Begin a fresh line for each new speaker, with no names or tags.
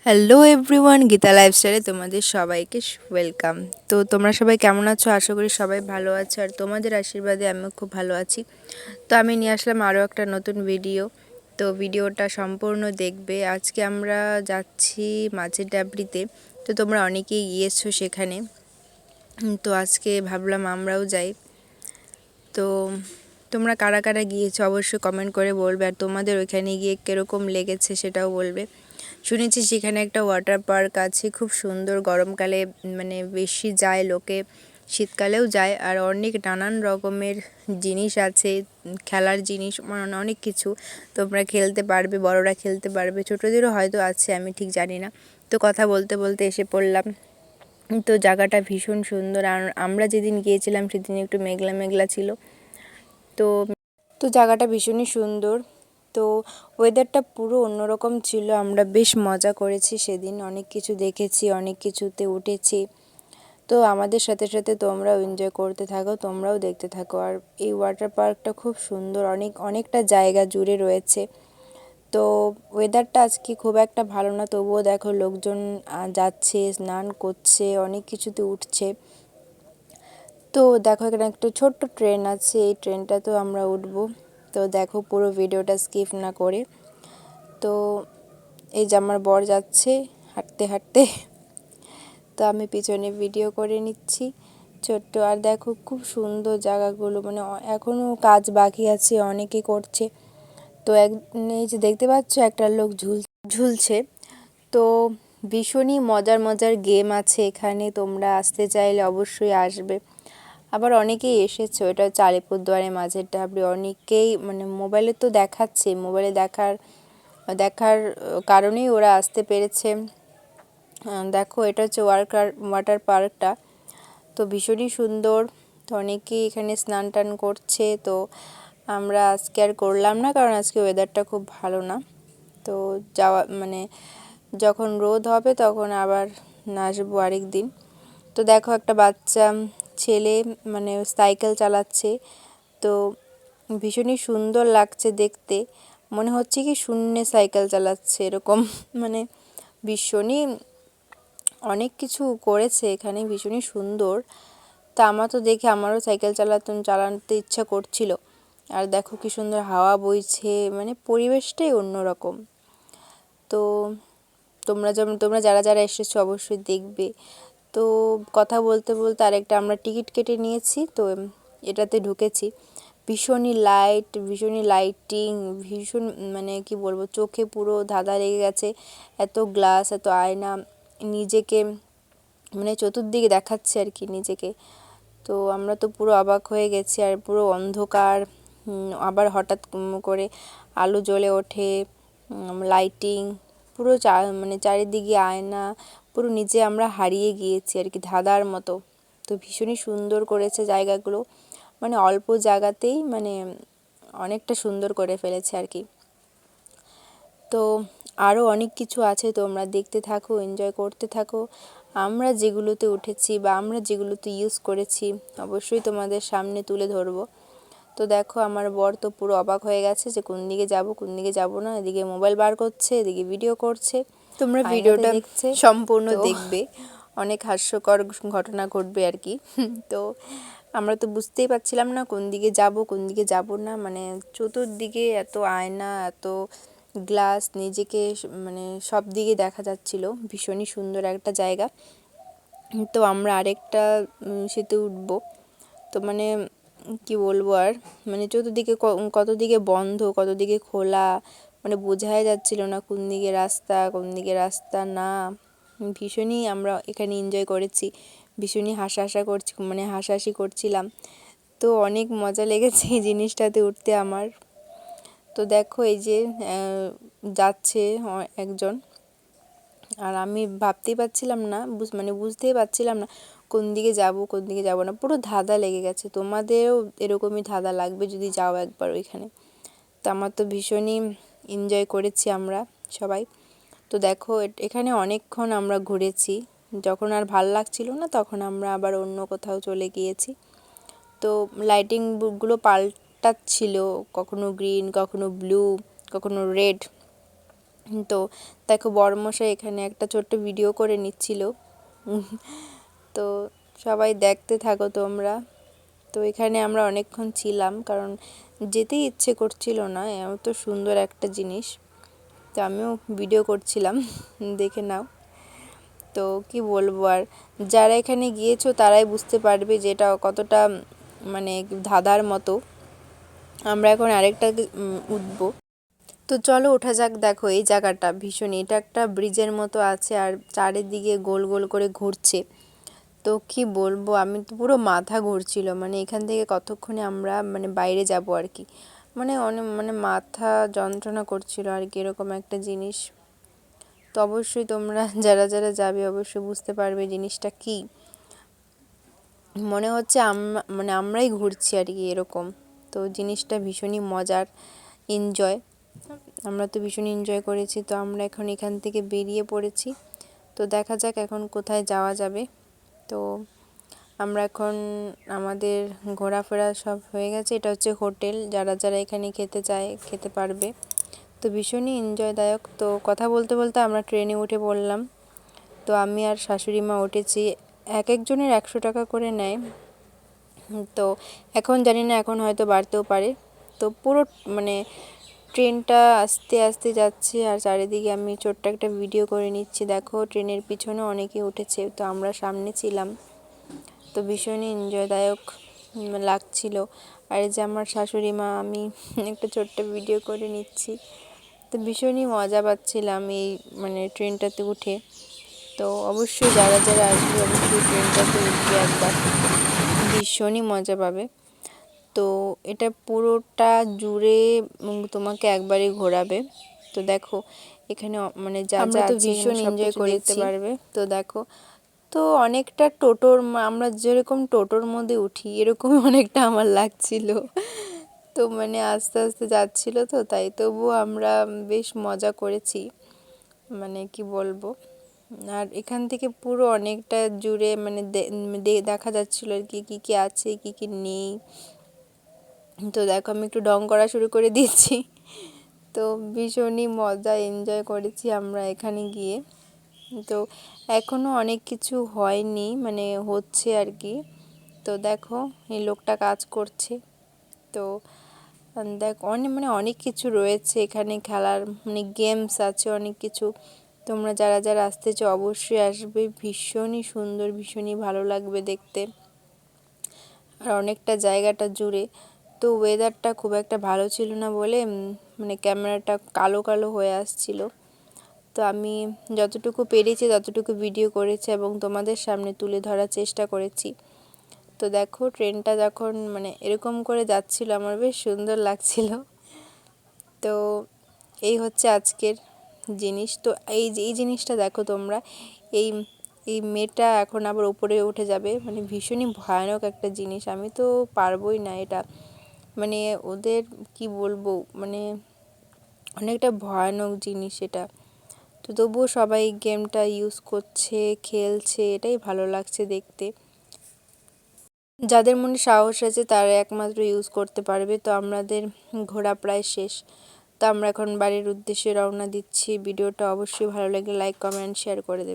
Hello everyone, Gita লাইফস্টাইলে তোমাদের সবাইকে ওয়েলকাম। তো তোমরা সবাই কেমন আছো? আশা করি সবাই ভালো আছো, আর তোমাদের আশীর্বাদে আমিও খুব ভালো আছি। তো আমি নিয়ে আসলাম আরও একটা নতুন ভিডিও। তো ভিডিওটা সম্পূর্ণ দেখবে। আজকে আমরা যাচ্ছি মাঝের ডাবরিতে। তো তোমরা অনেকেই গিয়েছো সেখানে। তো আজকে ভাবলাম আমরাও যাই। তো তোমরা কারা কারা গিয়েছো অবশ্যই কমেন্ট করে বলবে, আর তোমাদের ওইখানে গিয়ে কীরকম লেগেছে সেটাও বলবে। শুনেছি সেখানে একটা ওয়াটার পার্ক আছে, খুব সুন্দর। গরমকালে মানে বেশি যায় লোকে, শীতকালেও যায়। আর অনেক নানান রকমের জিনিস আছে, খেলার জিনিস, মানে অনেক কিছু তোমরা খেলতে পারবে, বড়রা খেলতে পারবে, ছোটোদেরও হয়তো আছে, আমি ঠিক জানি না। তো কথা বলতে বলতে এসে পড়লাম। তো জায়গাটা ভীষণ সুন্দর। আর আমরা যেদিন গিয়েছিলাম সেদিন একটু মেঘলা মেঘলা ছিল। তো তো জায়গাটা ভীষণই সুন্দর। তো ওয়েদারটা পুরো অন্যরকম ছিল। আমরা বেশ মজা করেছি সেদিন, অনেক কিছু দেখেছি, অনেক কিছুতে উঠেছি। তো আমাদের সাথে সাথে তোমরাও এনজয় করতে থাকো, তোমরাও দেখতে থাকো। আর এই ওয়াটার পার্কটা খুব সুন্দর, অনেকটা জায়গা জুড়ে রয়েছে। তো ওয়েদারটা আজকে খুব একটা ভালো না, তবুও দেখো লোকজন যাচ্ছে, স্নান করছে, অনেক কিছুতে উঠছে। তো দেখো এখানে একটা ছোট্ট ট্রেন আছে, এই ট্রেনটাতেও আমরা উঠবো। তো দেখো পুরো ভিডিওটা স্কিপ না করে। তো এই যে আমার বর যাচ্ছে হাঁটতে হাঁটতে, তো আমি পিছনে ভিডিও করে নিচ্ছি ছোট্ট। আর দেখো খুব সুন্দর জায়গাগুলো, মানে এখনও কাজ বাকি আছে, অনেকে করছে। তো এই যে দেখতে পাচ্ছ একটা লোক ঝুলছে। তো ভীষণই মজার মজার গেম আছে এখানে, তোমরা আসতে চাইলে অবশ্যই আসবে। আবার অনেকেই এসেছে, ওটা হচ্ছে আলিপুরদুয়ারে মাঝের ডাবরি। অনেকেই মানে মোবাইলে তো দেখাচ্ছে, মোবাইলে দেখার কারণেই ওরা আসতে পেরেছে। দেখো এটা হচ্ছে ওয়াটার পার্কটা, তো ভীষণই সুন্দর। তো অনেকেই এখানে স্নান টান করছে। তো আমরা আজকে আর করলাম না, কারণ আজকে ওয়েদারটা খুব ভালো না। তো যাওয়া মানে যখন রোদ হবে তখন আবার আসবো আরেক দিন। তো দেখো একটা বাচ্চা ছেলে মানে সাইকেল চালাচ্ছে। তো ভীষণই সুন্দর লাগছে দেখতে, মনে হচ্ছে কি শূন্যে সাইকেল চালাচ্ছে এরকম। মানে ভীষণই অনেক কিছু করেছে এখানে, ভীষণই সুন্দর। তা আমার তো দেখে আমারও সাইকেল চালাতে ইচ্ছা করছিল। আর দেখো কি সুন্দর হাওয়া বইছে, মানে পরিবেশটাই অন্যরকম। তো তোমরা যারা যারা এসেছো অবশ্যই দেখবে। তো কথা বলতে বলতে আরেকটা আমরা টিকিট কেটে নিয়েছি, তো এটাতে ঢুকেছি। ভীষণই লাইটিং, ভীষণ মানে কি বলবো, চোখে পুরো ধাঁধা লেগে গেছে। এত গ্লাস, এত আয়না, নিজেকে মানে চতুর্দিকে দেখাচ্ছে আর কি নিজেকে। তো আমরা তো পুরো অবাক হয়ে গেছি, আর পুরো অন্ধকার। আবার হঠাৎ করে আলো জ্বলে ওঠে, লাইটিং, পুরো মানে চারিদিকে আয়না, পুরো নিচে আমরা হারিয়ে গিয়েছি আর কি, ধাঁধার মতো। তো ভীষণই সুন্দর করেছে জায়গাগুলো, মানে অল্প জায়গাতেই মানে অনেকটা সুন্দর করে ফেলেছে আর কি। তো আরও অনেক কিছু আছে, তোমরা দেখতে থাকো, এনজয় করতে থাকো। আমরা যেগুলোতে উঠেছি বা আমরা যেগুলোতে ইউজ করেছি অবশ্যই তোমাদের সামনে তুলে ধরবো। তো দেখো আমার বর তো পুরো অবাক হয়ে গেছে যে কোন দিকে যাব কোন দিকে যাব না, এদিকে মোবাইল বার করছে, এদিকে ভিডিও করছে। তোমরা ভিডিওটা দেখছে সম্পূর্ণ দেখবে, অনেক হাস্যকর ঘটনা ঘটবে আর কি। তো আমরা তো বুঝতেই পারছিলাম না কোন দিকে যাব কোন দিকে যাব না, মানে চতুর্দিকে এত আয়না, এত গ্লাস, নিজেকে মানে সব দিকে দেখা যাচ্ছিল। ভীষণই সুন্দর একটা জায়গা। তো আমরা আরেকটা সেতু উঠবো। তো মানে কি বলবো আর, মানে চতুর্দিকে কত দিকে বন্ধ, কত দিকে খোলা, মানে বোঝাই যাচ্ছিল না কোন দিকে রাস্তা কোন দিকে রাস্তা না। ভীষণই আমরা এখানে এনজয় করেছি, ভীষণই হাসাহাসি করছিলাম। তো অনেক মজা লেগেছে এই জিনিসটাতে উঠতে আমার। তো দেখো এই যে যাচ্ছে একজন, আর আমি ভাবতেই পারছিলাম না, বুঝতেই পারছিলাম না কোন দিকে যাব কোন দিকে যাব না, পুরো ধাঁধা লেগে গেছে। তোমাদেরও এরকমই ধাঁধা লাগবে যদি যাও একবার ওইখানে। তো আমার তো ভীষণই এনজয় করেছি আমরা সবাই। তো দেখো এখানে অনেকক্ষণ আমরা ঘুরেছি, যখন আর ভাল লাগছিল না তখন আমরা আবার অন্য কোথাও চলে গিয়েছি। তো লাইটিংগুলো পাল্টাচ্ছিল, কখনো গ্রিন, কখনো ব্লু, কখনো রেড। তো দেখো বড়মশাই এখানে একটা ছোট্ট ভিডিও করে নিচ্ছিল। তো সবাই দেখতে থাকো তোমরা। তো এখানে আমরা অনেকক্ষণ ছিলাম, কারণ যেতেই ইচ্ছে করছিল না, এত সুন্দর একটা জিনিস। তো আমিও ভিডিও করছিলাম, দেখে নাও। তো কি বলবো, আর যারা এখানে গিয়েছো তারাই বুঝতে পারবে যে এটা কতটা মানে ধাঁধার মতো। আমরা এখন আরেকটা উঠবো। তো চলো ওঠা যাক। দেখো এই জায়গাটা ভীষণ, এটা একটা ব্রিজের মতো আছে আর চারিদিকে গোল গোল করে ঘুরছে। তো কি বলবো, আমি তো পুরো মাথা ঘুরছিল, মানে এখান থেকে কতক্ষণে আমরা মানে বাইরে যাব আর কি, মানে অনেক মানে মাথা যন্ত্রণা করছিল আর কি, এরকম একটা জিনিস। তো অবশ্যই তোমরা যারা যারা যাবে অবশ্যই বুঝতে পারবে জিনিসটা কি। মনে হচ্ছে মানে আমরাই ঘুরছি আর কি এরকম। তো জিনিসটা ভীষণই মজার, এনজয়। আমরা তো ভীষণ এনজয় করেছি। তো আমরা এখন এখান থেকে বেরিয়ে পড়েছি। তো দেখা যাক এখন কোথায় যাওয়া যাবে। তো আমরা এখন আমাদের ঘোরাফেরা সব হয়ে গেছে। এটা হচ্ছে হোটেল, যারা যারা এখানে খেতে চায় খেতে পারবে। তো ভীষণই এনজয়দায়ক। তো কথা বলতে বলতে আমরা ট্রেনে উঠে পড়লাম। তো আমি আর শাশুড়ি মা উঠেছি। এক একজনের 100 টাকা করে নেয়। তো এখন জানি না, এখন হয়তো বাড়তেও পারে। তো পুরো মানে ট্রেনটা আস্তে আস্তে যাচ্ছে আর চারিদিকে আমি ছোট্ট একটা ভিডিও করে নিচ্ছি। দেখো ট্রেনের পিছনে অনেকে উঠেছে, তো আমরা সামনে ছিলাম। তো ভীষণই এনজয়দায়ক লাগছিল। আর এই যে আমার শাশুড়ি মা, আমি একটা ছোট্ট ভিডিও করে নিচ্ছি। তো ভীষণই মজা পাচ্ছিলাম এই মানে ট্রেনটাতে উঠে। তো অবশ্যই যারা যারা আসবে অবশ্যই ট্রেনটাতে উঠবে একবার, ভীষণই মজা পাবে। তো এটা পুরোটা জুড়ে তোমাকে একবারই ঘোরাবে। তো দেখো এখানে মানে যা যা আছে ভীষণ এনজয় করতে পারবে। তো দেখো, তো অনেকটা টোটোর আমরা যেরকম টোটোর মধ্যে উঠি এরকমই অনেকটা আমার লাগছিল। তো মানে আস্তে আস্তে যাচ্ছিল, তো তাই তবুও আমরা বেশ মজা করেছি, মানে কি বলবো। আর এখান থেকে পুরো অনেকটা জুড়ে মানে দেখা যাচ্ছিল আর কি কী কী আছে কী কী নেই। তো দেখো আমি একটু ঢং করা শুরু করে দিয়েছি। তো ভীষণই মজা এনজয় করেছি আমরা এখানে গিয়ে। তো এখনও অনেক কিছু হয়নি, মানে হচ্ছে আর কি। তো দেখো এই লোকটা কাজ করছে। তো দেখ অনেক মানে অনেক কিছু রয়েছে এখানে খেলার, মানে গেমস আছে অনেক কিছু। তোমরা যারা যারা আসতে চাও অবশ্যই আসবে, ভীষণই সুন্দর, ভীষণই ভালো লাগবে দেখতে। আর অনেকটা জায়গাটা জুড়ে। তো ওয়েদারটা খুব একটা ভালো ছিল না বলে মানে ক্যামেরাটা কালো কালো হয়ে আসছিল। তো আমি যতটুকু পেরেছি ততটুকু ভিডিও করেছি এবং তোমাদের সামনে তুলে ধরার চেষ্টা করেছি। তো দেখো ট্রেনটা যখন মানে এরকম করে যাচ্ছিল আমার বেশ সুন্দর লাগছিল। তো এই হচ্ছে আজকের জিনিস। তো এই জিনিসটা দেখো তোমরা, এই এই মেয়েটা এখন আবার উপরে উঠে যাবে, মানে ভীষণই ভয়ানক একটা জিনিস। আমি তো পারবোই না এটা, মানে ওদের কি বলবো, মানে অনেকটা ভয়ানক জিনিস এটা। তো তবুও সবাই গেমটা ইউজ করছে, খেলছে, এটাই ভালো লাগছে দেখতে। যাদের মনে সাহস আছে তারা একমাত্র ইউজ করতে পারবে। তো আমাদের ঘোরা প্রায় শেষ। তো আমরা এখন বাড়ির উদ্দেশ্যে রওনা দিচ্ছি। ভিডিওটা অবশ্যই ভালো লাগলে লাইক কমেন্ট শেয়ার করে দেবে।